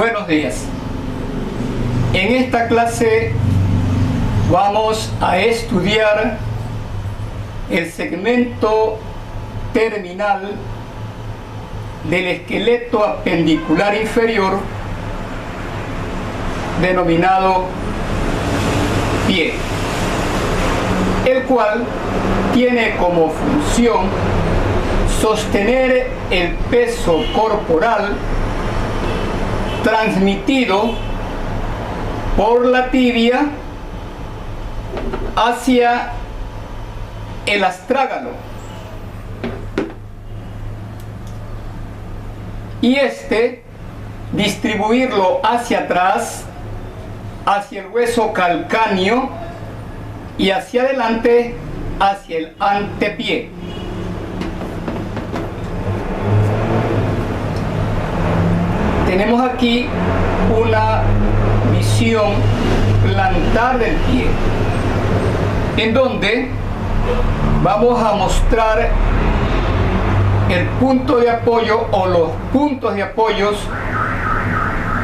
Buenos días. En esta clase vamos a estudiar el segmento terminal del esqueleto apendicular inferior denominado pie, el cual tiene como función sostener el peso corporal transmitido por la tibia hacia el astrágalo y distribuirlo hacia atrás, hacia el hueso calcáneo y hacia adelante, hacia el antepié. Tenemos aquí una visión plantar del pie, en donde vamos a mostrar el punto de apoyo o los puntos de apoyos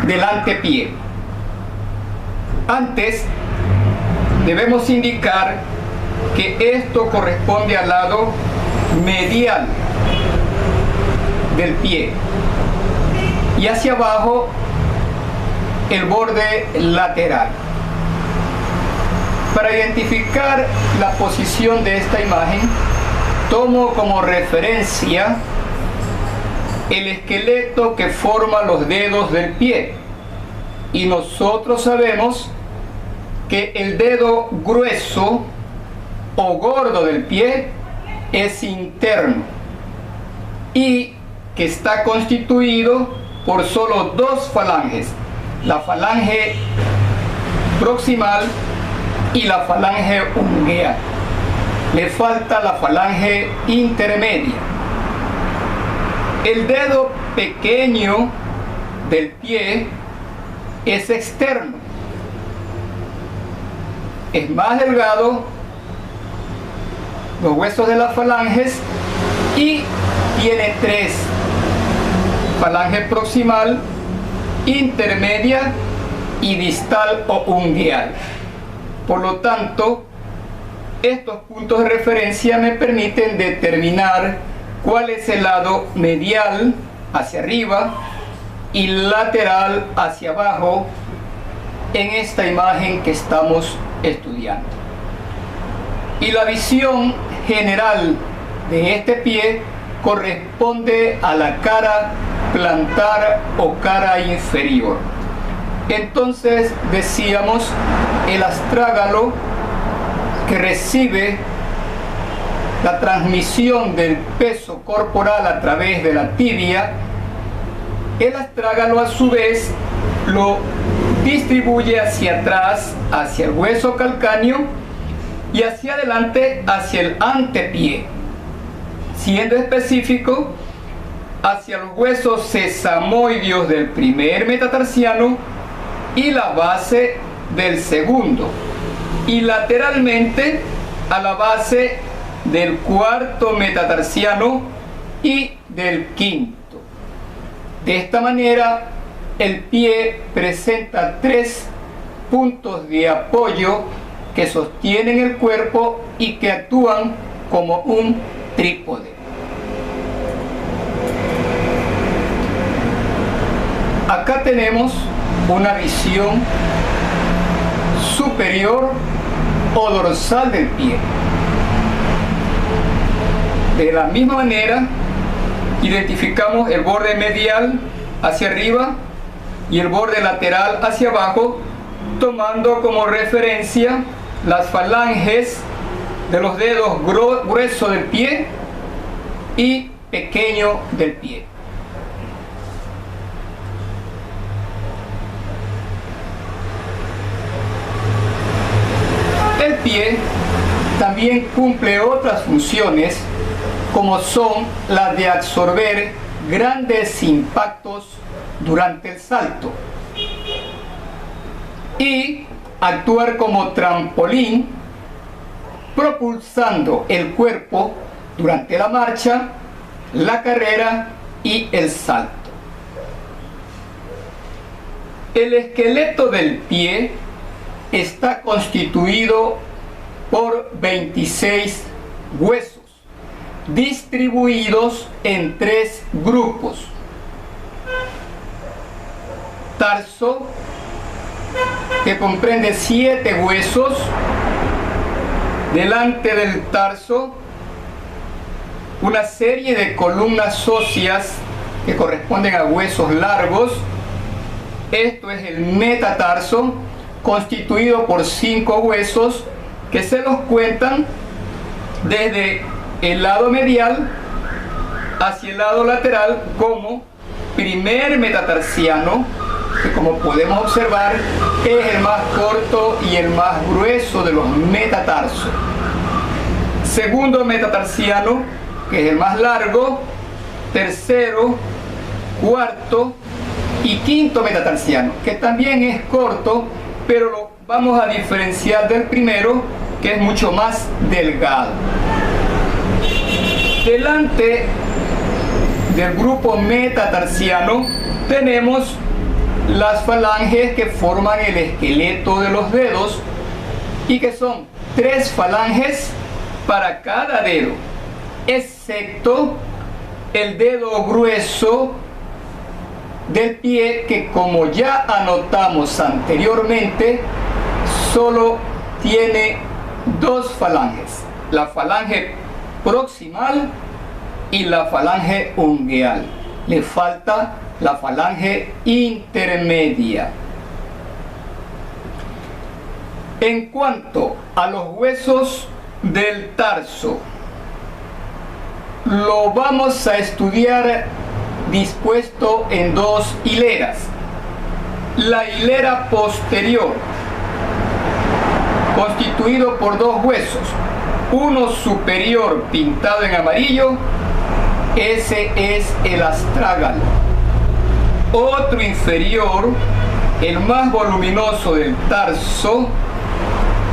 del antepié. Antes debemos indicar que esto corresponde al lado medial del pie y hacia abajo el borde lateral. Para identificar la posición de esta imagen, tomo como referencia el esqueleto que forma los dedos del pie, y nosotros sabemos que el dedo grueso o gordo del pie es interno y que está constituido por solo dos falanges, la falange proximal y la falange ungueal. Le falta la falange intermedia. El dedo pequeño del pie es externo, es más delgado, los huesos de las falanges, y tiene tres: falange proximal, intermedia y distal o ungueal. Por lo tanto, estos puntos de referencia me permiten determinar cuál es el lado medial hacia arriba y lateral hacia abajo en esta imagen que estamos estudiando. Y la visión general de este pie corresponde a la cara plantar o cara inferior. Entonces decíamos, el astrágalo, que recibe la transmisión del peso corporal a través de la tibia, el astrágalo a su vez lo distribuye hacia atrás, hacia el hueso calcáneo, y hacia adelante, hacia el antepié, siendo específico hacia los huesos sesamoideos del primer metatarsiano y la base del segundo, y lateralmente a la base del cuarto metatarsiano y del quinto. De esta manera, el pie presenta tres puntos de apoyo que sostienen el cuerpo y que actúan como un trípode. Acá tenemos una visión superior o dorsal del pie. De la misma manera, identificamos el borde medial hacia arriba y el borde lateral hacia abajo, tomando como referencia las falanges de los dedos grueso del pie y pequeño del pie. El pie también cumple otras funciones, como son las de absorber grandes impactos durante el salto y actuar como trampolín, propulsando el cuerpo durante la marcha, la carrera y el salto. El esqueleto del pie está constituido por 26 huesos, distribuidos en 3 grupos. Tarso, que comprende 7 huesos. Delante del tarso, una serie de columnas óseas que corresponden a huesos largos. Esto es el metatarso, constituido por 5 huesos que se los cuentan desde el lado medial hacia el lado lateral como primer metatarsiano, que como podemos observar es el más corto y el más grueso de los metatarsos. Segundo metatarsiano, que es el más largo. Tercero, cuarto y quinto metatarsiano, que también es corto, pero lo vamos a diferenciar del primero, que es mucho más delgado. Delante del grupo metatarsiano tenemos las falanges que forman el esqueleto de los dedos y que son 3 falanges para cada dedo, excepto el dedo grueso del pie, que como ya anotamos anteriormente, solo tiene 2 falanges, la falange proximal y la falange ungueal. Le falta la falange intermedia. En cuanto a los huesos del tarso, lo vamos a estudiar dispuesto en 2 hileras. La hilera posterior, constituido por 2 huesos, uno superior pintado en amarillo, ese es el astrágalo. Otro inferior, el más voluminoso del tarso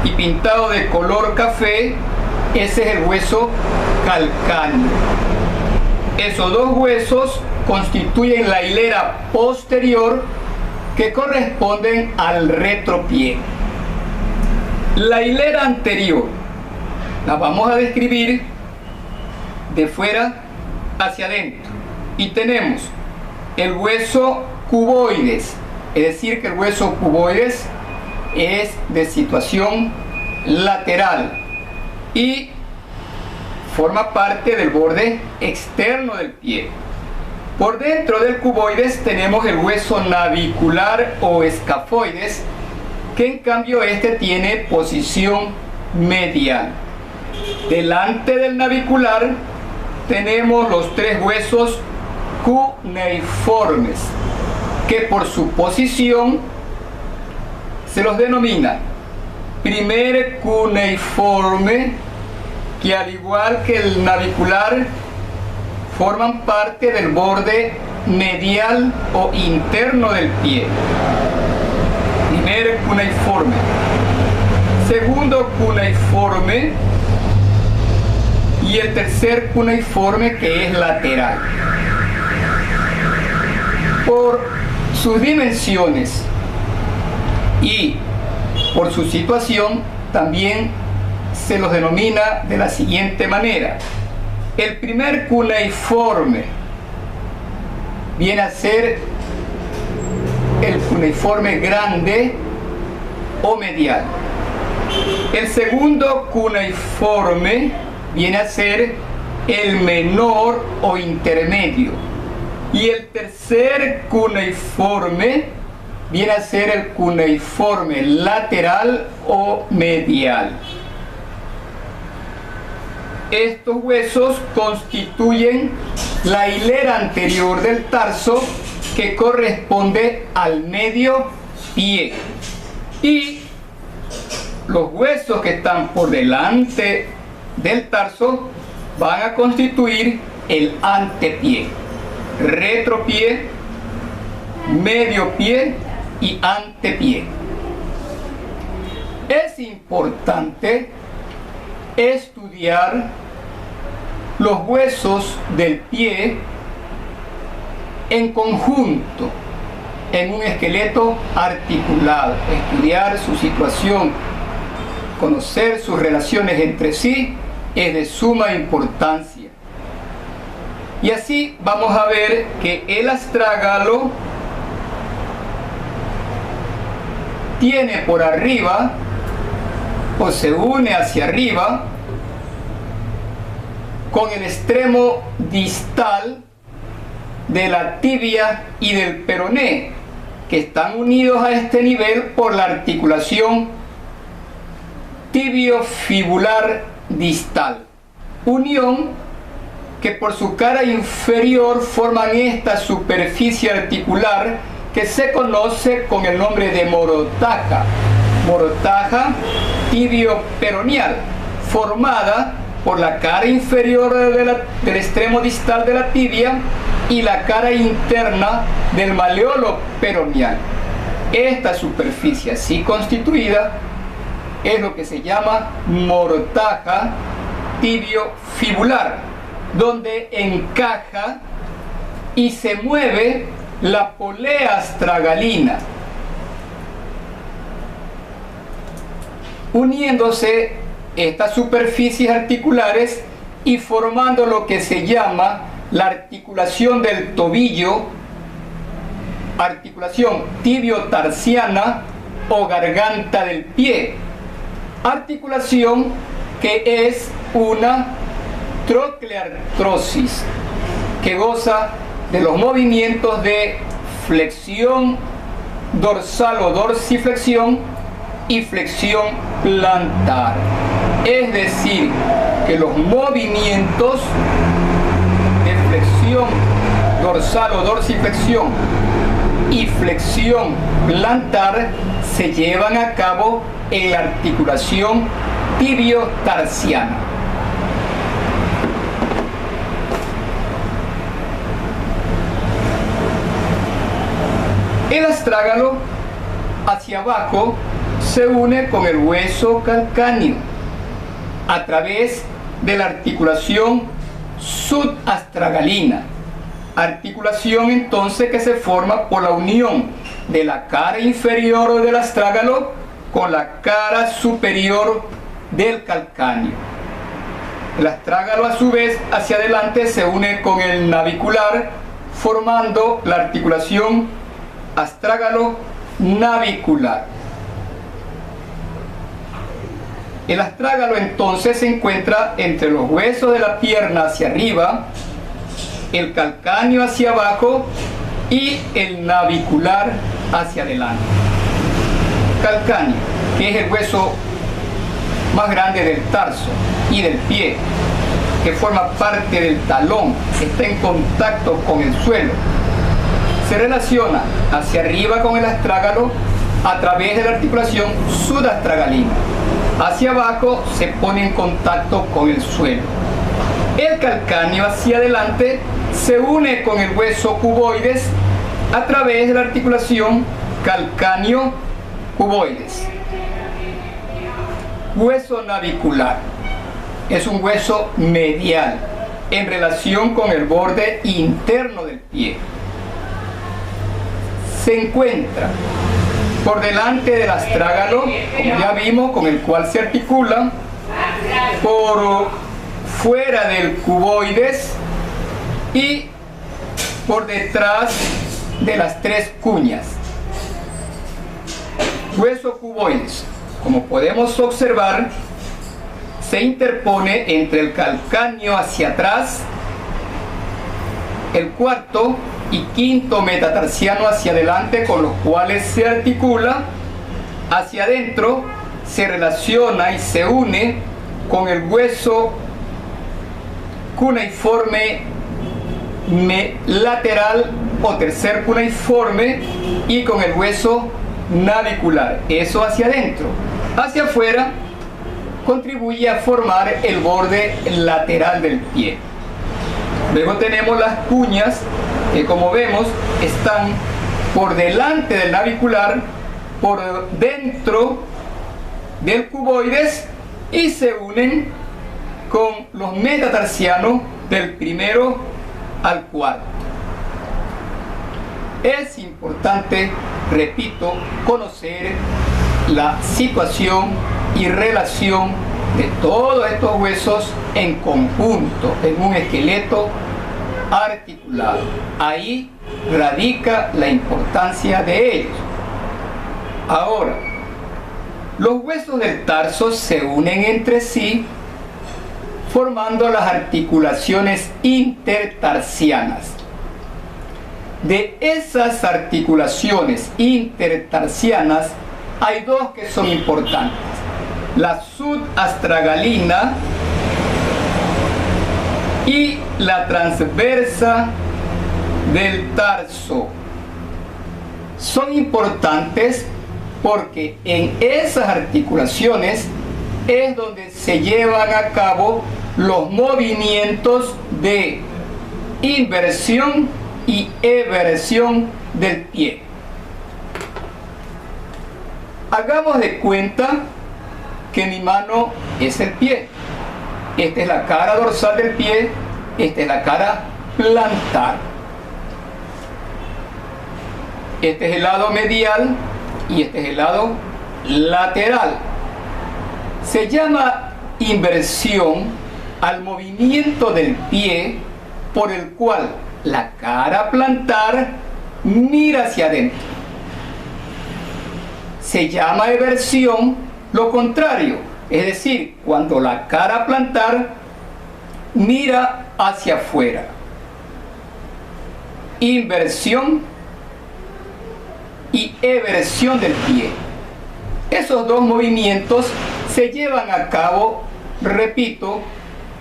y pintado de color café, ese es el hueso calcáneo. Esos 2 huesos constituyen la hilera posterior, que corresponden al retropié. La hilera anterior la vamos a describir de fuera hacia adentro, y tenemos el hueso cuboides, es decir, que el hueso cuboides es de situación lateral y forma parte del borde externo del pie. Por dentro del cuboides tenemos el hueso navicular o escafoides, que en cambio este tiene posición medial. Delante del navicular tenemos los 3 huesos cuneiformes, que por su posición se los denomina primer cuneiforme, que al igual que el navicular forman parte del borde medial o interno del pie. Primer cuneiforme. Segundo cuneiforme. Y el tercer cuneiforme, que es lateral. Por sus dimensiones y por su situación también se los denomina de la siguiente manera. El primer cuneiforme viene a ser el cuneiforme grande o medial. El segundo cuneiforme viene a ser el menor o intermedio. Y el tercer cuneiforme viene a ser el cuneiforme lateral o medial. Estos huesos constituyen la hilera anterior del tarso, que corresponde al medio pie. Y los huesos que están por delante del tarso van a constituir el antepié, retropié, medio pie y antepié. Es importante estudiar los huesos del pie en conjunto, en un esqueleto articulado, estudiar su situación, conocer sus relaciones entre sí es de suma importancia. Y así vamos a ver que el astrágalo tiene por arriba, o se une hacia arriba, con el extremo distal de la tibia y del peroné, que están unidos a este nivel por la articulación tibiofibular distal. Unión que por su cara inferior forman esta superficie articular que se conoce con el nombre de morotaja, morotaja tibio-peroneal, formada por la cara inferior del extremo distal de la tibia y la cara interna del maleolo peroneal. Esta superficie así constituida es lo que se llama morotaja tibiofibular, donde encaja y se mueve la polea astragalina, uniéndose estas superficies articulares y formando lo que se llama la articulación del tobillo, articulación tibio-tarsiana o garganta del pie, articulación que es una trocleartrosis que goza de los movimientos de flexión dorsal o dorsiflexión y flexión plantar. Es decir, que los movimientos de flexión dorsal o dorsiflexión y flexión plantar se llevan a cabo en la articulación tibio-tarsiana. El astrágalo hacia abajo se une con el hueso calcáneo a través de la articulación sudastragalina, articulación entonces que se forma por la unión de la cara inferior del astrágalo con la cara superior del calcáneo. El astrágalo a su vez hacia adelante se une con el navicular formando la articulación astrágalo navicular. El astrágalo entonces se encuentra entre los huesos de la pierna hacia arriba, el calcáneo hacia abajo y el navicular hacia adelante. Calcáneo, que es el hueso más grande del tarso y del pie, que forma parte del talón, está en contacto con el suelo. Se relaciona hacia arriba con el astrágalo a través de la articulación sudastragalina. Hacia abajo se pone en contacto con el suelo. El calcáneo hacia adelante se une con el hueso cuboides a través de la articulación calcáneo-cuboides. Hueso navicular es un hueso medial en relación con el borde interno del pie. Se encuentra por delante del astrágalo, como ya vimos, con el cual se articula, por fuera del cuboides y por detrás de las tres cuñas. Hueso cuboides, como podemos observar, se interpone entre el calcáneo hacia atrás, el cuarto y quinto metatarsiano hacia adelante, con los cuales se articula. Hacia adentro se relaciona y se une con el hueso cuneiforme lateral o tercer cuneiforme y con el hueso navicular. Eso hacia adentro. Hacia afuera contribuye a formar el borde lateral del pie. Luego tenemos las cuñas, que como vemos están por delante del navicular, por dentro del cuboides y se unen con los metatarsianos del primero al cuarto. Es importante, repito, conocer la situación y relación de todos estos huesos en conjunto, en un esqueleto articulado. Ahí radica la importancia de ellos. Ahora, los huesos del tarso se unen entre sí formando las articulaciones intertarsianas. De esas articulaciones intertarsianas hay dos que son importantes: la subastragalina y la transversa del tarso. Son importantes porque en esas articulaciones es donde se llevan a cabo los movimientos de inversión y eversión del pie. Hagamos de cuenta que mi mano es el pie. Esta es la cara dorsal del pie, esta es la cara plantar. Este es el lado medial y este es el lado lateral. Se llama inversión al movimiento del pie por el cual la cara plantar mira hacia adentro. Se llama eversión lo contrario, es decir, cuando la cara plantar mira hacia afuera. Inversión y eversión del pie. Esos dos movimientos se llevan a cabo, repito,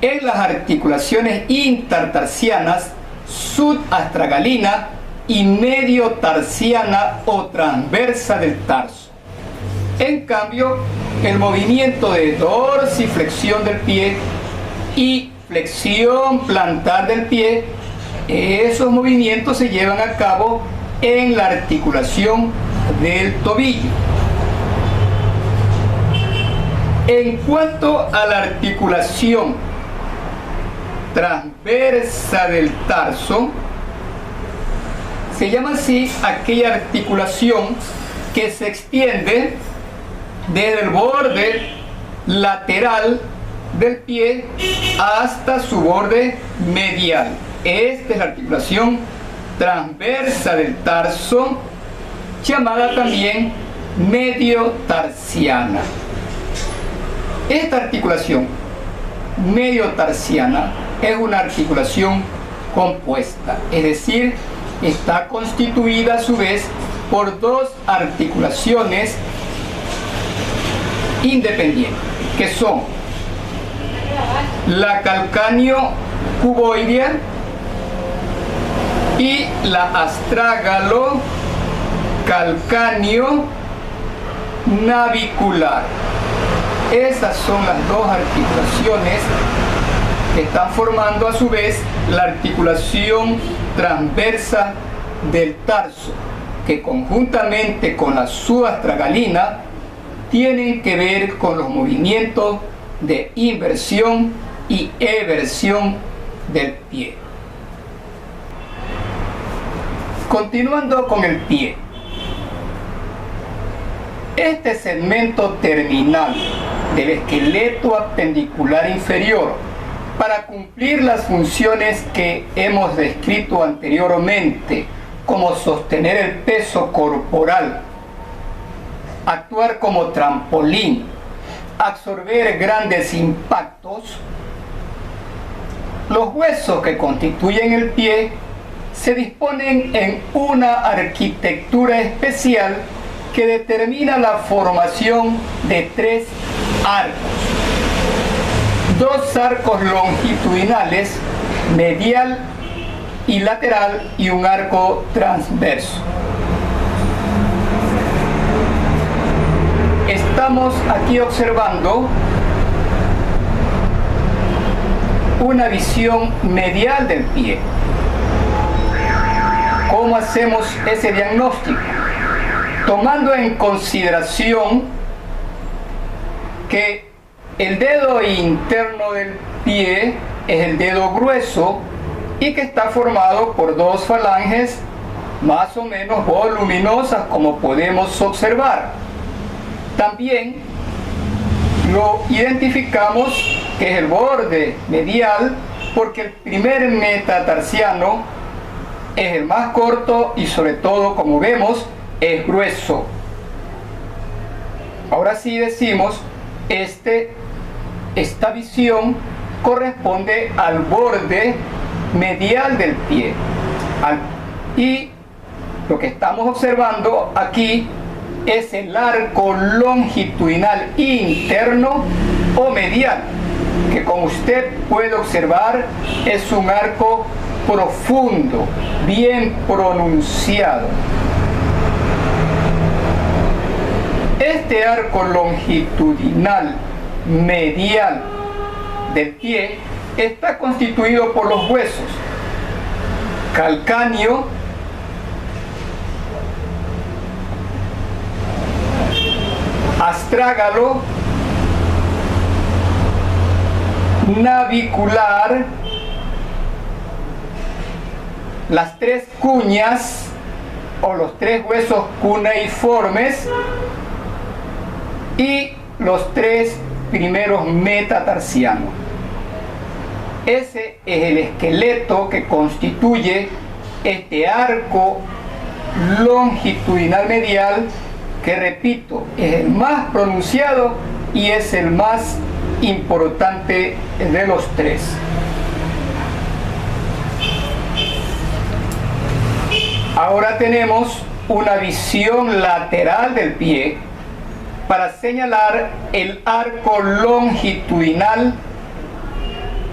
en las articulaciones intertarsianas, subastragalina y mediotarsiana o transversa del tarso. En cambio, el movimiento de dorsiflexión del pie y flexión plantar del pie, esos movimientos se llevan a cabo en la articulación del tobillo. En cuanto a la articulación transversa del tarso, se llama así aquella articulación que se extiende desde el borde lateral del pie hasta su borde medial. Esta es la articulación transversa del tarso, llamada también mediotarsiana. Esta articulación mediotarsiana es una articulación compuesta, es decir, está constituida a su vez por dos articulaciones independientes, que son la calcáneo-cuboidea y la astrágalo-calcáneo-navicular. Esas son las dos articulaciones que están formando a su vez la articulación transversa del tarso, que conjuntamente con la subastragalina tienen que ver con los movimientos de inversión y eversión del pie. Continuando con el pie. Este segmento terminal del esqueleto apendicular inferior, para cumplir las funciones que hemos descrito anteriormente, como sostener el peso corporal, actuar como trampolín, absorber grandes impactos, los huesos que constituyen el pie se disponen en una arquitectura especial que determina la formación de tres arcos. Dos arcos longitudinales, medial y lateral, y un arco transverso. Estamos aquí observando una visión medial del pie. ¿Cómo hacemos ese diagnóstico? Tomando en consideración que el dedo interno del pie es el dedo grueso y que está formado por dos falanges más o menos voluminosas, como podemos observar. También lo identificamos que es el borde medial, porque el primer metatarsiano es el más corto y sobre todo, como vemos, es grueso. Ahora sí decimos, esta visión corresponde al borde medial del pie. Y lo que estamos observando aquí es el arco longitudinal interno o medial, que como usted puede observar es un arco profundo, bien pronunciado. Este arco longitudinal medial del pie está constituido por los huesos calcáneo, astrágalo, navicular, las tres cuñas o los tres huesos cuneiformes y los tres primeros metatarsianos. Ese es el esqueleto que constituye este arco longitudinal medial, que repito, es el más pronunciado y es el más importante de los tres. Ahora tenemos una visión lateral del pie para señalar el arco longitudinal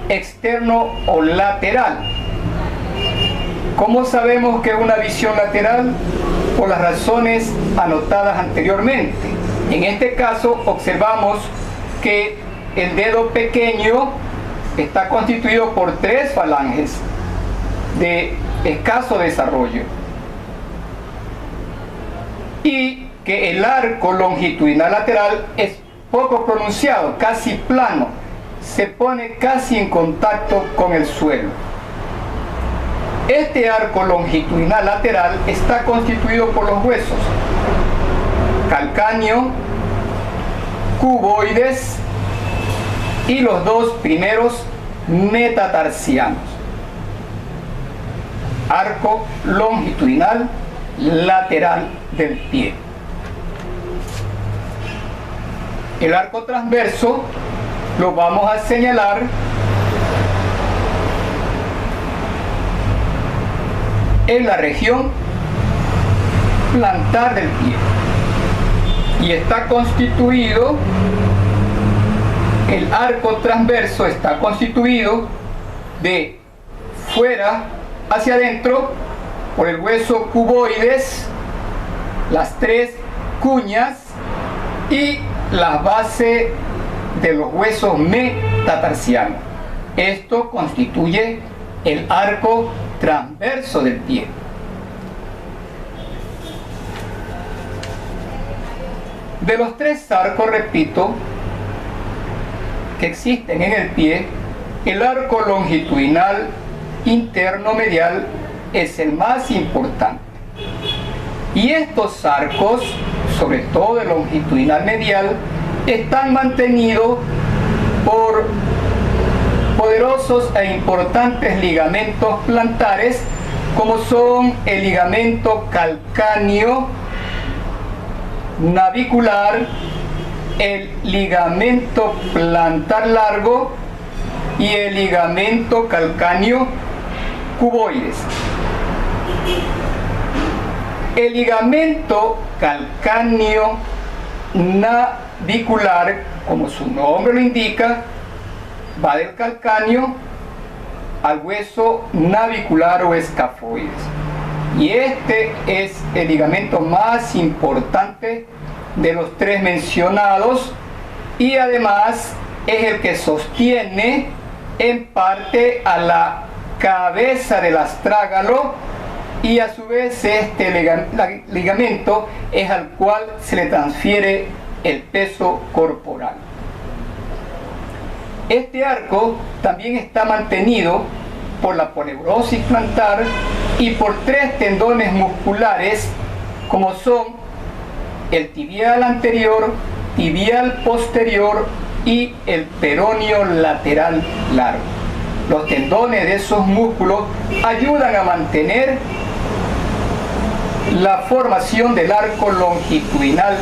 externo o lateral. ¿Cómo sabemos que es una visión lateral? Por las razones anotadas anteriormente. En este caso observamos que el dedo pequeño está constituido por tres falanges de escaso desarrollo y que el arco longitudinal lateral es poco pronunciado, casi plano, se pone casi en contacto con el suelo. Este arco longitudinal lateral está constituido por los huesos calcáneo, cuboides y los dos primeros metatarsianos. Arco longitudinal lateral del pie. El arco transverso lo vamos a señalar en la región plantar del pie y está constituido, el arco transverso está constituido de fuera hacia adentro por el hueso cuboides, las tres cuñas y la base de los huesos metatarsianos. Esto constituye el arco transverso del pie. De los tres arcos, repito, que existen en el pie, el arco longitudinal interno medial es el más importante. Y estos arcos, sobre todo el longitudinal medial, están mantenidos por poderosos e importantes ligamentos plantares, como son el ligamento calcáneo navicular, el ligamento plantar largo y el ligamento calcáneo cuboides. El ligamento calcáneo navicular, como su nombre lo indica, va del calcáneo al hueso navicular o escafoides. Y este es el ligamento más importante de los tres mencionados y además es el que sostiene en parte a la cabeza del astrágalo y a su vez este ligamento es al cual se le transfiere el peso corporal. Este arco también está mantenido por la poneurosis plantar y por 3 tendones musculares, como son el tibial anterior, tibial posterior y el peroneo lateral largo. Los tendones de esos músculos ayudan a mantener la formación del arco longitudinal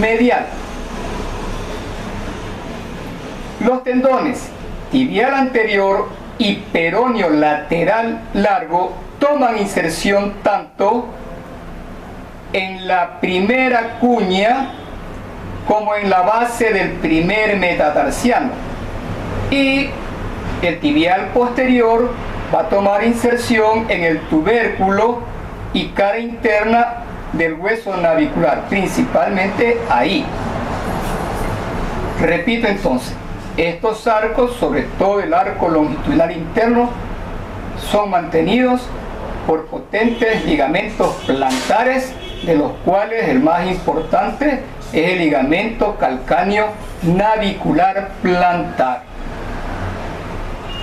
medial. Los tendones tibial anterior y peroneo lateral largo toman inserción tanto en la primera cuña como en la base del primer metatarsiano, y el tibial posterior va a tomar inserción en el tubérculo y cara interna del hueso navicular, principalmente ahí. Repito entonces, estos arcos, sobre todo el arco longitudinal interno, son mantenidos por potentes ligamentos plantares, de los cuales el más importante es el ligamento calcáneo navicular plantar.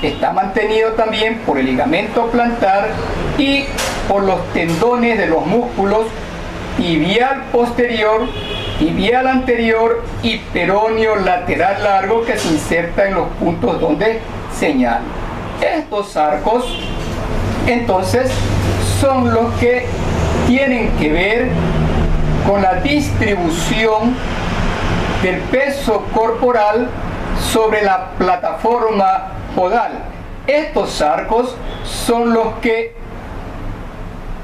Está mantenido también por el ligamento plantar y por los tendones de los músculos tibial posterior, tibial anterior y peroneo lateral largo, que se inserta en los puntos donde señalo. Estos arcos entonces son los que tienen que ver con la distribución del peso corporal sobre la plataforma podal. Estos arcos son los que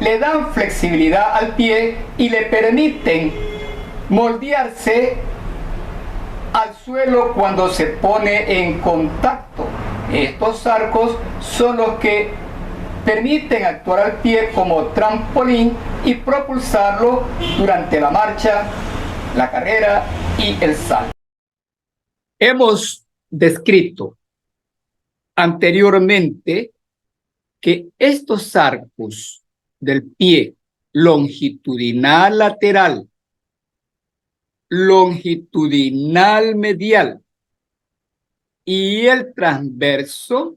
le dan flexibilidad al pie y le permiten moldearse al suelo cuando se pone en contacto. Estos arcos son los que permiten actuar al pie como trampolín y propulsarlo durante la marcha, la carrera y el salto. Hemos descrito anteriormente que estos arcos del pie longitudinal lateral, longitudinal medial y el transverso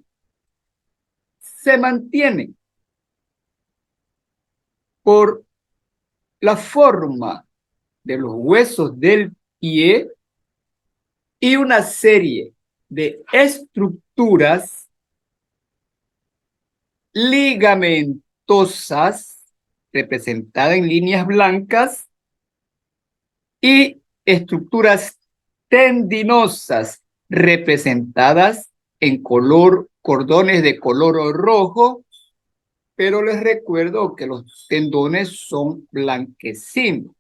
se mantienen por la forma de los huesos del pie y una serie de estructuras ligamentosas representadas en líneas blancas y estructuras tendinosas representadas en cordones de color rojo, pero les recuerdo que los tendones son blanquecinos,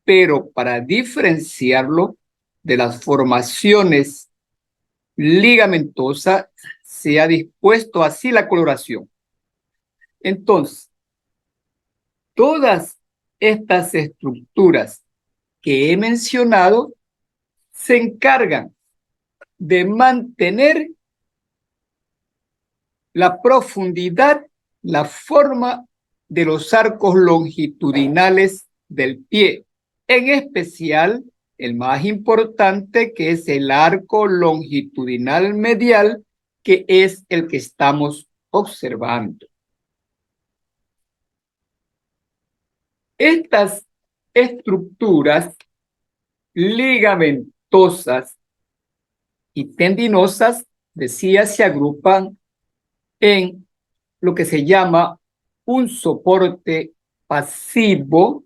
pero para diferenciarlo de las formaciones ligamentosas se ha dispuesto así la coloración. Entonces, todas estas estructuras que he mencionado se encargan de mantener la profundidad, la forma de los arcos longitudinales del pie, en especial el más importante, que es el arco longitudinal medial, que es el que estamos observando. Estas estructuras ligamentosas y tendinosas, decía, se agrupan en lo que se llama un soporte pasivo,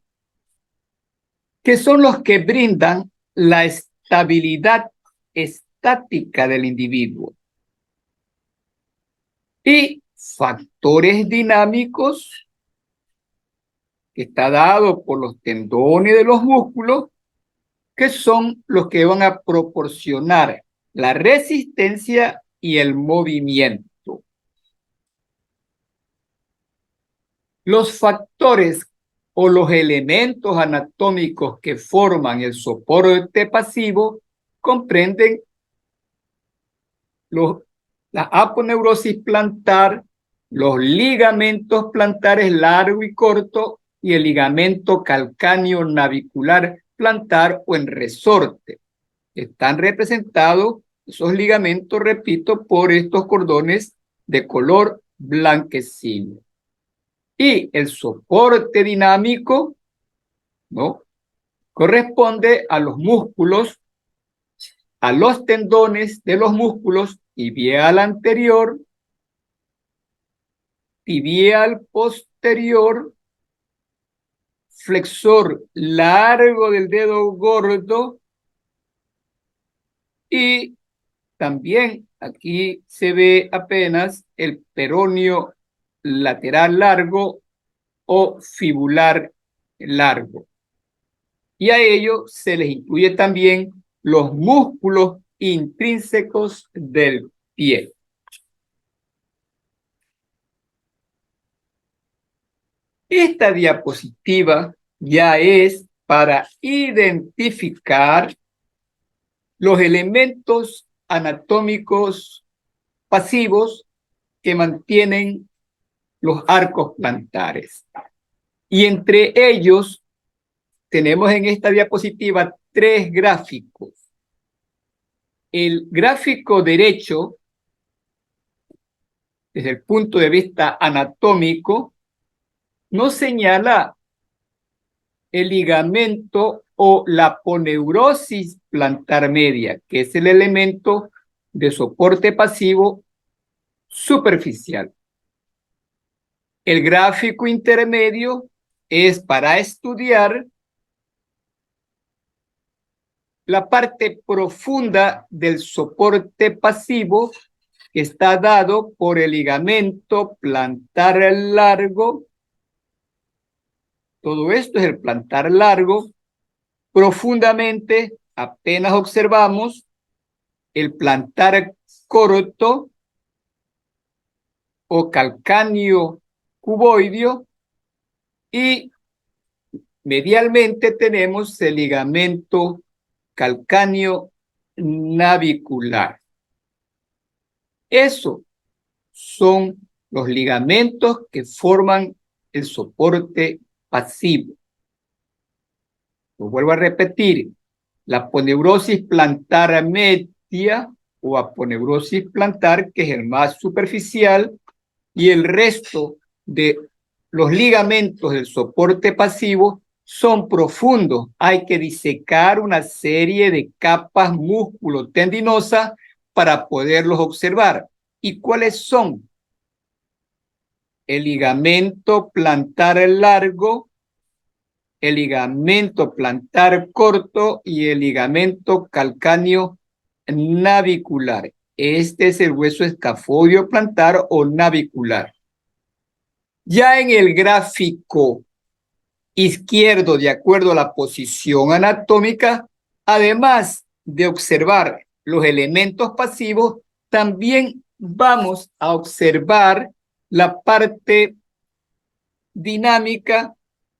que son los que brindan la estabilidad estática del individuo, y factores dinámicos, que está dado por los tendones de los músculos, que son los que van a proporcionar la resistencia y el movimiento. Los factores o los elementos anatómicos que forman el soporte pasivo comprenden la aponeurosis plantar, los ligamentos plantares largo y corto y el ligamento calcáneo navicular plantar o en resorte. Están representados esos ligamentos, repito, por estos cordones de color blanquecino. Y el soporte dinámico, ¿no?, corresponde a los músculos, a los tendones de los músculos tibial anterior, tibial posterior, flexor largo del dedo gordo y también aquí se ve apenas el peroneo lateral largo o fibular largo. Y a ello se les incluye también los músculos intrínsecos del pie. Esta diapositiva ya es para identificar los elementos anatómicos pasivos que mantienen los arcos plantares. Y entre ellos tenemos en esta diapositiva 3 gráficos. El gráfico derecho, desde el punto de vista anatómico, nos señala el ligamento o la aponeurosis plantar media, que es el elemento de soporte pasivo superficial. El gráfico intermedio es para estudiar la parte profunda del soporte pasivo que está dado por el ligamento plantar largo. Todo esto es el plantar largo. Profundamente, apenas observamos el plantar corto o calcáneo cuboideo y medialmente tenemos el ligamento calcáneo navicular. Esos son los ligamentos que forman el soporte pasivo. Lo vuelvo a repetir, la aponeurosis plantar media o aponeurosis plantar, que es el más superficial, y el resto de los ligamentos del soporte pasivo son profundos. Hay que disecar una serie de capas músculo-tendinosas para poderlos observar. ¿Y cuáles son? El ligamento plantar largo, el ligamento plantar corto y el ligamento calcáneo navicular. Este es el hueso escafoideo plantar o navicular. Ya en el gráfico izquierdo, de acuerdo a la posición anatómica, además de observar los elementos pasivos, también vamos a observar la parte dinámica,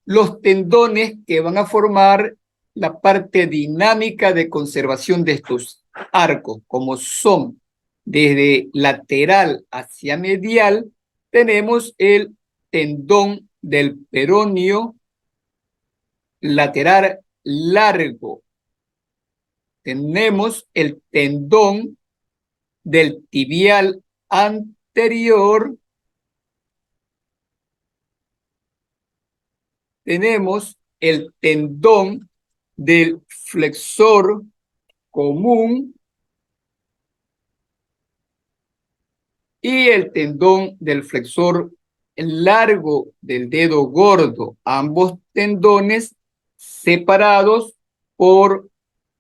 los tendones que van a formar la parte dinámica de conservación de estos arcos, como son desde lateral hacia medial, tenemos el tendón del peroneo lateral largo. Tenemos el tendón del tibial anterior. Tenemos el tendón del flexor común y el tendón del flexor largo del dedo gordo. Ambos tendones separados por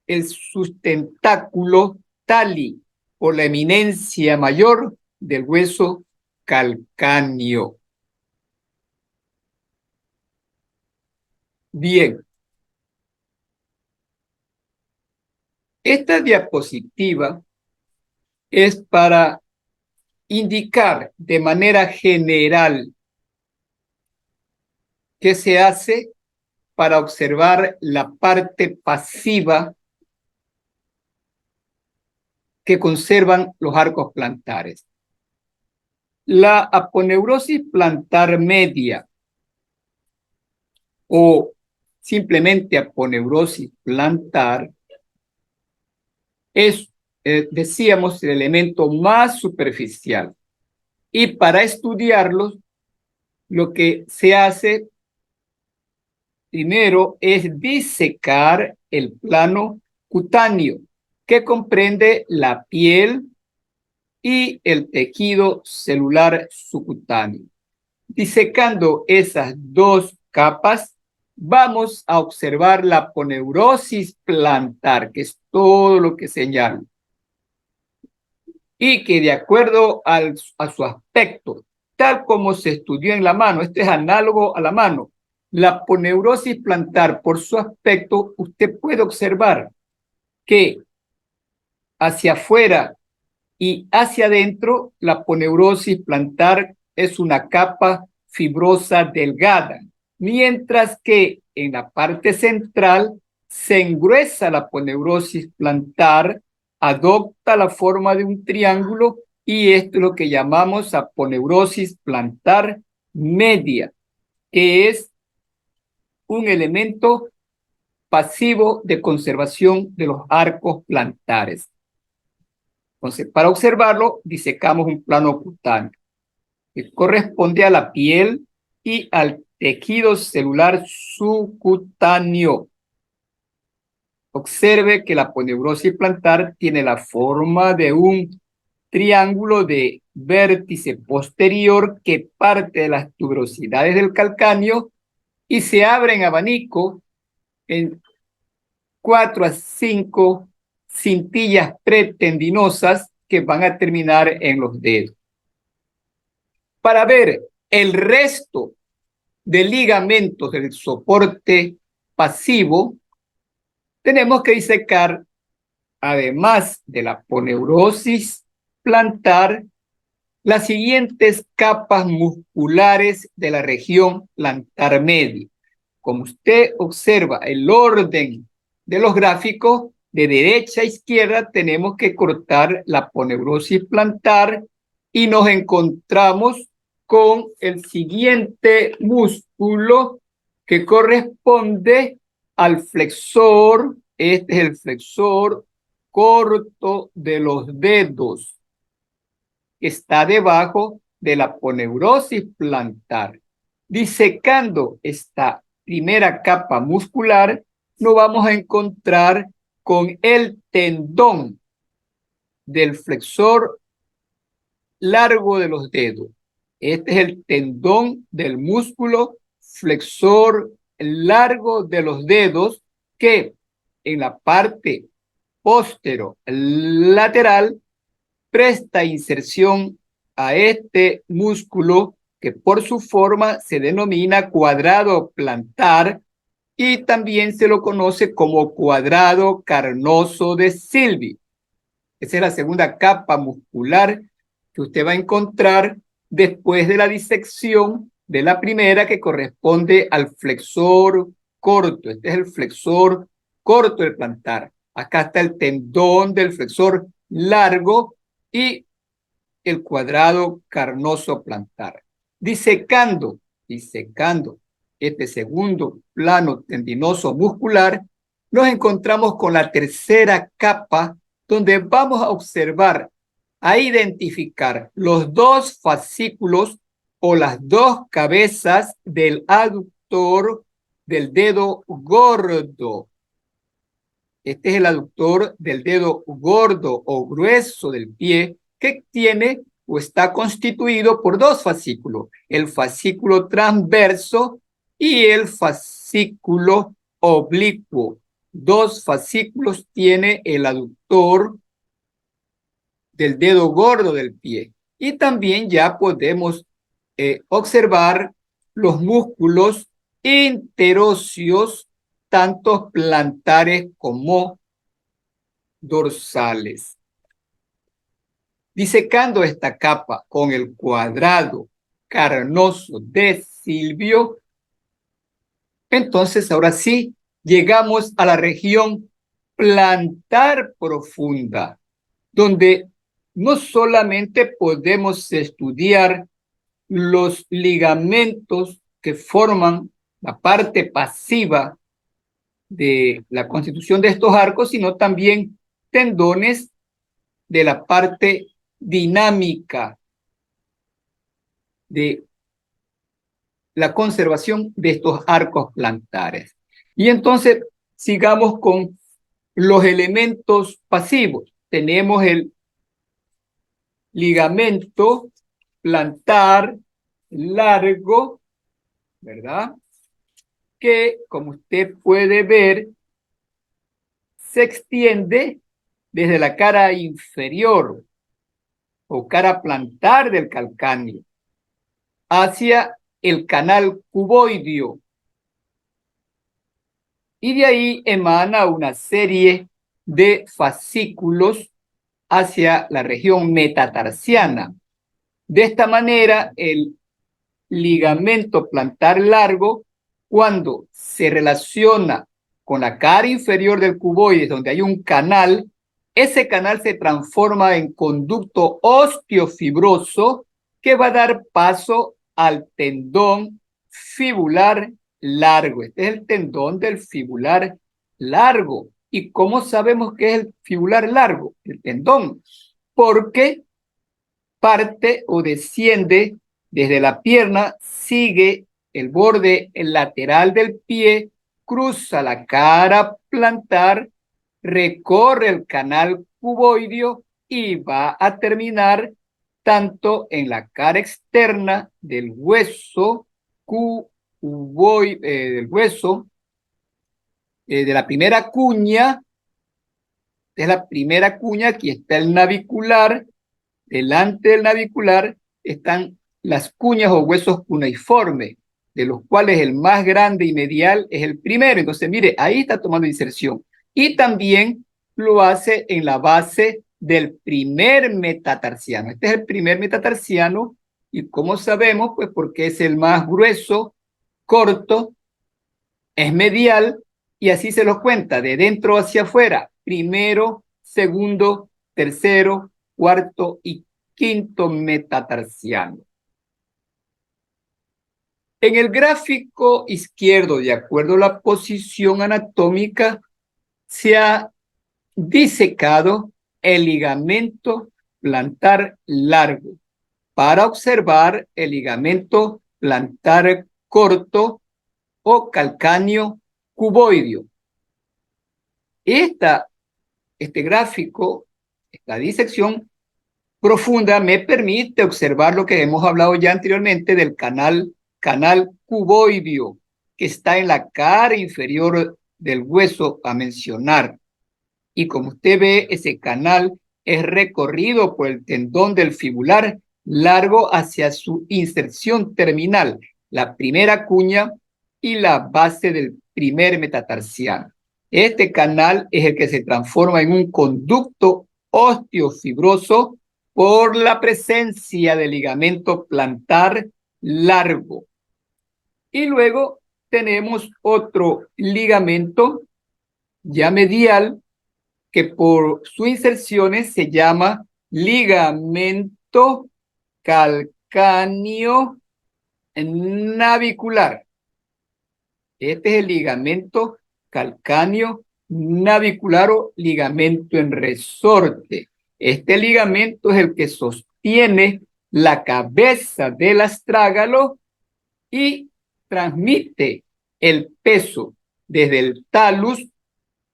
el sustentáculo tali, por la eminencia mayor del hueso calcáneo. Bien. Esta diapositiva es para indicar de manera general qué se hace para observar la parte pasiva que conservan los arcos plantares. La aponeurosis plantar media o simplemente aponeurosis plantar es, decíamos, el elemento más superficial. Y para estudiarlos lo que se hace primero es disecar el plano cutáneo, que comprende la piel y el tejido celular subcutáneo. Disecando esas dos capas, vamos a observar la aponeurosis plantar, que es todo lo que señalo, y que de acuerdo a su aspecto, tal como se estudió en la mano, este es análogo a la mano, la aponeurosis plantar, por su aspecto, usted puede observar que hacia afuera y hacia adentro, la aponeurosis plantar es una capa fibrosa delgada, mientras que en la parte central se engruesa la aponeurosis plantar, adopta la forma de un triángulo y esto es lo que llamamos aponeurosis plantar media, que es un elemento pasivo de conservación de los arcos plantares. Entonces, para observarlo, disecamos un plano cutáneo que corresponde a la piel y al tejido celular subcutáneo. Observe que la aponeurosis plantar tiene la forma de un triángulo de vértice posterior que parte de las tuberosidades del calcáneo y se abre en abanico en 4 a 5 cintillas pretendinosas que van a terminar en los dedos. Para ver el resto de ligamentos del soporte pasivo, tenemos que disecar, además de la aponeurosis plantar, las siguientes capas musculares de la región plantar media. Como usted observa el orden de los gráficos, de derecha a izquierda tenemos que cortar la aponeurosis plantar y nos encontramos con el siguiente músculo que corresponde al flexor. Este es el flexor corto de los dedos. Está debajo de la aponeurosis plantar. Disecando esta primera capa muscular, nos vamos a encontrar con el tendón del flexor largo de los dedos. Este es el tendón del músculo flexor largo de los dedos que en la parte posterolateral presta inserción a este músculo que por su forma se denomina cuadrado plantar y también se lo conoce como cuadrado carnoso de Silvi. Esa es la segunda capa muscular que usted va a encontrar después de la disección de la primera, que corresponde al flexor corto. Este es el flexor corto del plantar. Acá está el tendón del flexor largo y el cuadrado carnoso plantar. Disecando este segundo plano tendinoso muscular, nos encontramos con la tercera capa, donde vamos a observar, a identificar los dos fascículos o las dos cabezas del aductor del dedo gordo. Este es el aductor del dedo gordo o grueso del pie, que tiene o está constituido por dos fascículos, el fascículo transverso y el fascículo oblicuo. Dos fascículos tiene el aductor del dedo gordo del pie. Y también ya podemos observar los músculos interóseos, tanto plantares como dorsales. Disecando esta capa con el cuadrado carnoso de Silvio, entonces ahora sí llegamos a la región plantar profunda, donde no solamente podemos estudiar los ligamentos que forman la parte pasiva de la constitución de estos arcos, sino también tendones de la parte dinámica de la conservación de estos arcos plantares. Y entonces sigamos con los elementos pasivos. Tenemos el ligamento plantar largo, ¿verdad? Que, como usted puede ver, se extiende desde la cara inferior o cara plantar del calcáneo hacia el canal cuboideo. Y de ahí emana una serie de fascículos hacia la región metatarsiana. De esta manera, el ligamento plantar largo, cuando se relaciona con la cara inferior del cuboide, donde hay un canal, ese canal se transforma en conducto osteofibroso que va a dar paso al tendón fibular largo. Este es el tendón del fibular largo. ¿Y cómo sabemos que es el fibular largo? El tendón. Porque parte o desciende desde la pierna, sigue el borde lateral del pie, cruza la cara plantar, recorre el canal cuboideo y va a terminar tanto en la cara externa del hueso de la primera cuña. Es la primera cuña, aquí está el navicular. Delante del navicular están las cuñas o huesos cuneiformes, de los cuales el más grande y medial es el primero. Entonces, mire, ahí está tomando inserción. Y también lo hace en la base del primer metatarsiano. Este es el primer metatarsiano. ¿Y cómo sabemos? Pues porque es el más grueso, corto, es medial, y así se los cuenta, de dentro hacia afuera. Primero, segundo, tercero, cuarto y quinto metatarsiano. En el gráfico izquierdo, de acuerdo a la posición anatómica, se ha disecado el ligamento plantar largo para observar el ligamento plantar corto o calcáneo cuboideo. Este gráfico, esta disección profunda, me permite observar lo que hemos hablado ya anteriormente del canal cuboideo, que está en la cara inferior del hueso a mencionar. Y como usted ve, ese canal es recorrido por el tendón del fibular largo hacia su inserción terminal, la primera cuña y la base del primer metatarsiano. Este canal es el que se transforma en un conducto osteofibroso por la presencia del ligamento plantar largo. Y luego tenemos otro ligamento ya medial que por sus inserciones se llama ligamento calcáneo navicular. Este es el ligamento calcáneo navicular o ligamento en resorte. Este ligamento es el que sostiene la cabeza del astrágalo y transmite el peso desde el talus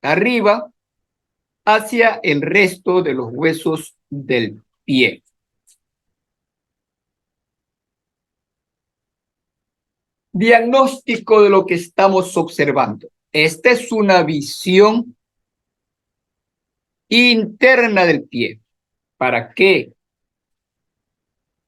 arriba hacia el resto de los huesos del pie. Diagnóstico de lo que estamos observando. Esta es una visión interna del pie. ¿Para qué?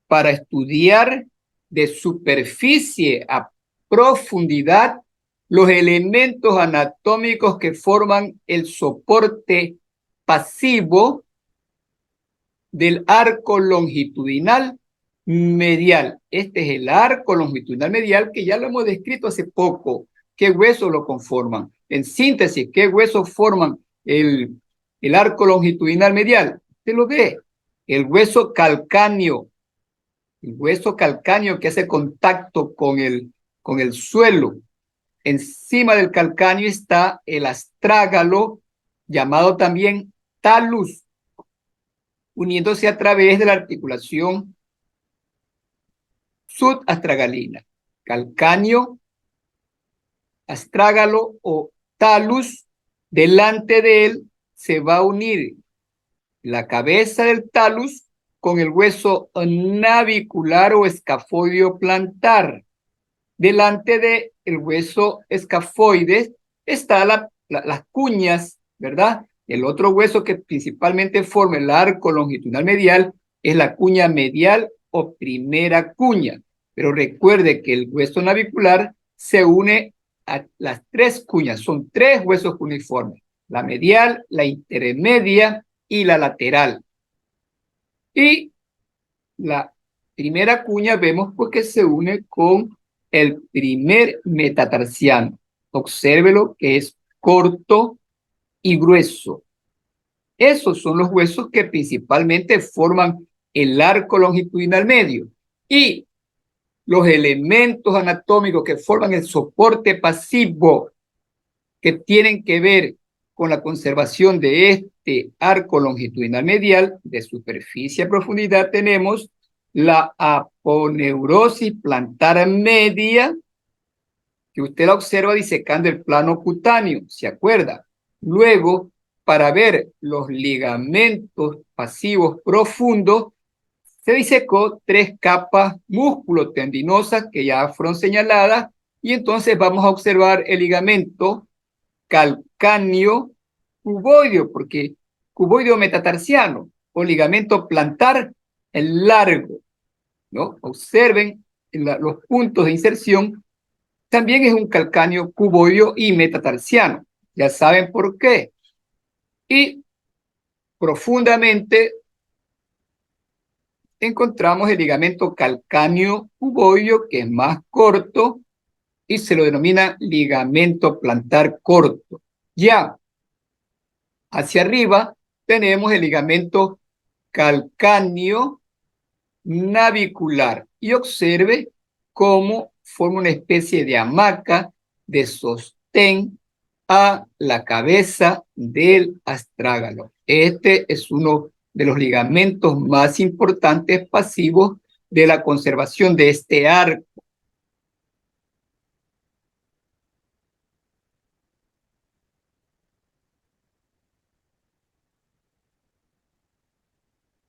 Para estudiar de superficie a profundidad los elementos anatómicos que forman el soporte pasivo del arco longitudinal medial. Este es el arco longitudinal medial que ya lo hemos descrito hace poco. ¿Qué huesos lo conforman? En síntesis, ¿qué huesos forman el arco longitudinal medial? Usted lo ve. El hueso calcáneo que hace contacto con el suelo. Encima del calcáneo está el astrágalo, llamado también talus, uniéndose a través de la articulación subastragalina. calcáneo, astrágalo o talus. Delante de él se va a unir la cabeza del talus con el hueso navicular o escafoideo plantar. Delante del hueso escafoides está las cuñas, ¿verdad? El otro hueso que principalmente forma el arco longitudinal medial es la cuña medial o primera cuña. Pero recuerde que el hueso navicular se une a las tres cuñas. Son tres huesos cuneiformes: la medial, la intermedia y la lateral. Y la primera cuña vemos porque se une con el primer metatarsiano. Obsérvelo que es corto y grueso. Esos son los huesos que principalmente forman el arco longitudinal medio. Y los elementos anatómicos que forman el soporte pasivo, que tienen que ver con la conservación de este arco longitudinal medial de superficie a profundidad, tenemos la aponeurosis plantar media, que usted la observa disecando el plano cutáneo, ¿se acuerda? Luego, para ver los ligamentos pasivos profundos, se disecó tres capas músculo-tendinosas que ya fueron señaladas, y entonces vamos a observar el ligamento calcáneo cuboideo, porque cuboideo metatarsiano o ligamento plantar largo, ¿no? Observen los puntos de inserción. También es un calcáneo cuboideo y metatarsiano. Ya saben por qué. Y profundamente encontramos el ligamento calcáneo cuboideo, que es más corto, y se lo denomina ligamento plantar corto. Ya hacia arriba tenemos el ligamento calcáneo navicular. Y observe cómo forma una especie de hamaca de sostén a la cabeza del astrágalo. Este es uno de los ligamentos más importantes pasivos de la conservación de este arco.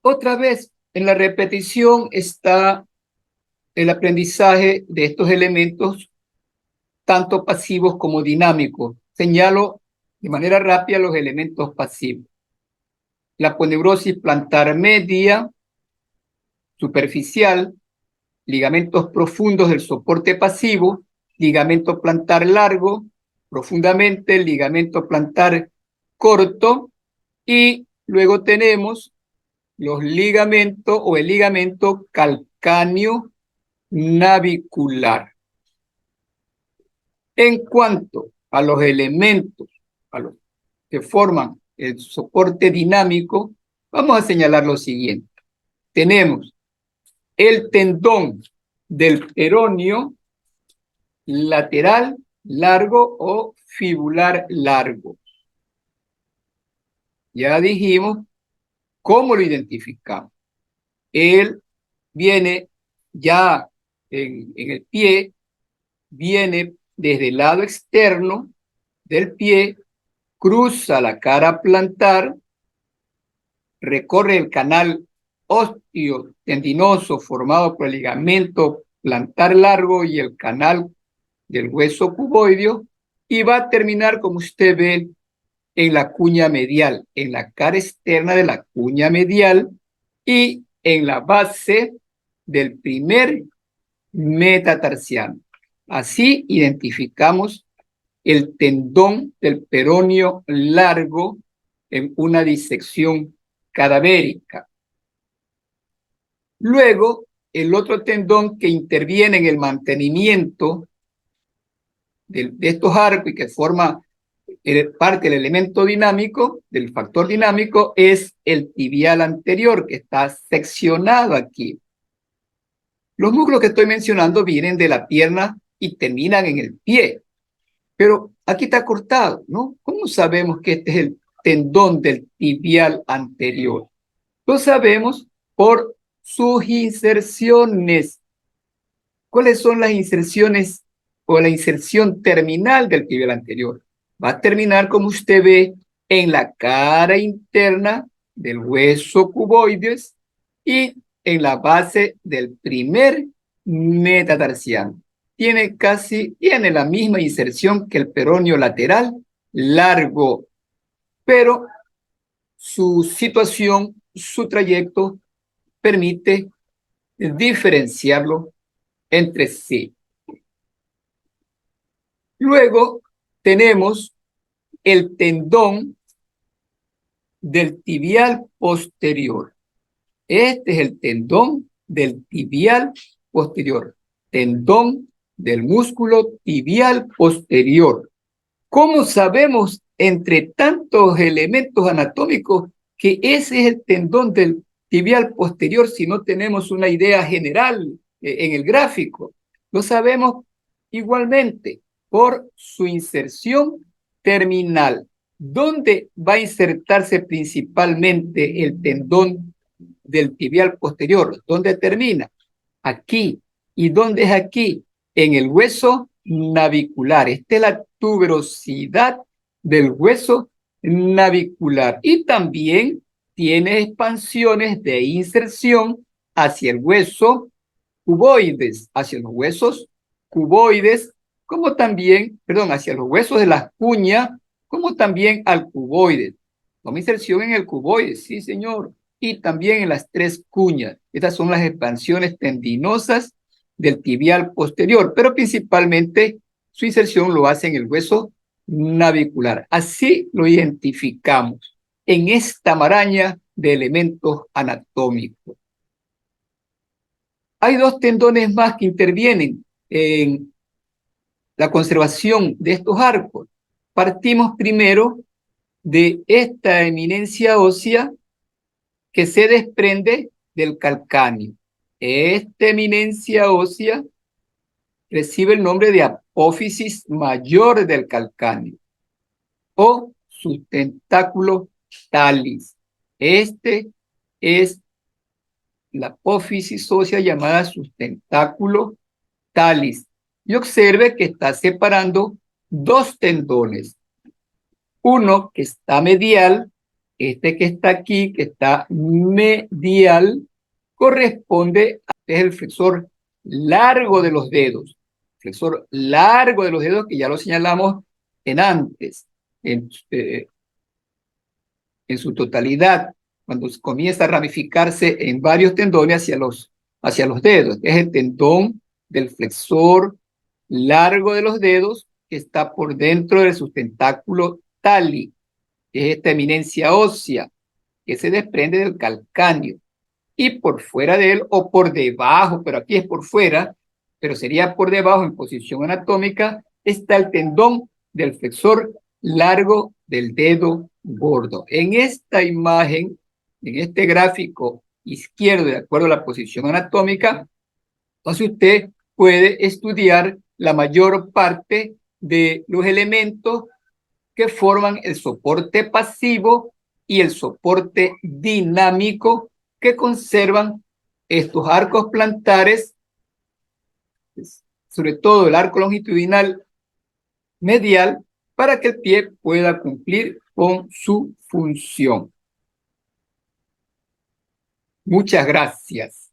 Otra vez, en la repetición está el aprendizaje de estos elementos, tanto pasivos como dinámicos. Señalo de manera rápida los elementos pasivos: la aponeurosis plantar media, superficial, ligamentos profundos del soporte pasivo, ligamento plantar largo, profundamente, ligamento plantar corto, y luego tenemos los ligamentos o el ligamento calcáneo navicular. En cuanto a los elementos a los que forman el soporte dinámico, vamos a señalar lo siguiente. Tenemos el tendón del peroneo lateral largo o fibular largo. Ya dijimos cómo lo identificamos. Él viene ya en el pie, viene desde el lado externo del pie, cruza la cara plantar, recorre el canal osteotendinoso formado por el ligamento plantar largo y el canal del hueso cuboideo, y va a terminar, como usted ve, en la cuña medial, en la cara externa de la cuña medial y en la base del primer metatarsiano. Así identificamos el tendón del peroneo largo en una disección cadavérica. Luego, el otro tendón que interviene en el mantenimiento de estos arcos y que forma parte del elemento dinámico, del factor dinámico, es el tibial anterior, que está seccionado aquí. Los músculos que estoy mencionando vienen de la pierna y terminan en el pie, pero aquí está cortado, ¿no? ¿Cómo sabemos que este es el tendón del tibial anterior? Lo sabemos por sus inserciones. ¿Cuáles son las inserciones o la inserción terminal del tibial anterior? Va a terminar, como usted ve, en la cara interna del hueso cuboides y en la base del primer metatarsiano. Tiene la misma inserción que el peroneo lateral largo, pero su situación, su trayecto permite diferenciarlo entre sí. Luego tenemos el tendón del tibial posterior. Este es el tendón del tibial posterior, tendón del músculo tibial posterior. ¿Cómo sabemos entre tantos elementos anatómicos que ese es el tendón del tibial posterior si no tenemos una idea general en el gráfico? Lo sabemos igualmente por su inserción terminal. ¿Dónde va a insertarse principalmente el tendón del tibial posterior? ¿Dónde termina? Aquí. ¿Y dónde es aquí? En el hueso navicular. Esta es la tuberosidad del hueso navicular. Y también tiene expansiones de inserción hacia el hueso cuboides, hacia los huesos cuboides, como también, perdón, hacia los huesos de las cuñas, como también al cuboide. Toma inserción en el cuboide, sí, señor, y también en las tres cuñas. Estas son las expansiones tendinosas del tibial posterior, pero principalmente su inserción lo hace en el hueso navicular. Así lo identificamos en esta maraña de elementos anatómicos. Hay dos tendones más que intervienen en la conservación de estos arcos. Partimos primero de esta eminencia ósea que se desprende del calcáneo. Esta eminencia ósea recibe el nombre de apófisis mayor del calcáneo o sustentáculo talis. Este es la apófisis ósea llamada sustentáculo talis. Y observe que está separando dos tendones. Uno que está medial, este que está aquí, que está medial, corresponde a el flexor largo de los dedos. Flexor largo de los dedos que ya lo señalamos en antes, en su totalidad, cuando comienza a ramificarse en varios tendones hacia los dedos. Es el tendón del flexor largo de los dedos que está por dentro del sustentáculo tali, que es esta eminencia ósea que se desprende del calcáneo. Y por fuera de él o por debajo, pero aquí es por fuera, pero sería por debajo en posición anatómica, está el tendón del flexor largo del dedo gordo. En esta imagen, en este gráfico izquierdo, de acuerdo a la posición anatómica, entonces usted puede estudiar la mayor parte de los elementos que forman el soporte pasivo y el soporte dinámico que conservan estos arcos plantares, sobre todo el arco longitudinal medial, para que el pie pueda cumplir con su función. Muchas gracias.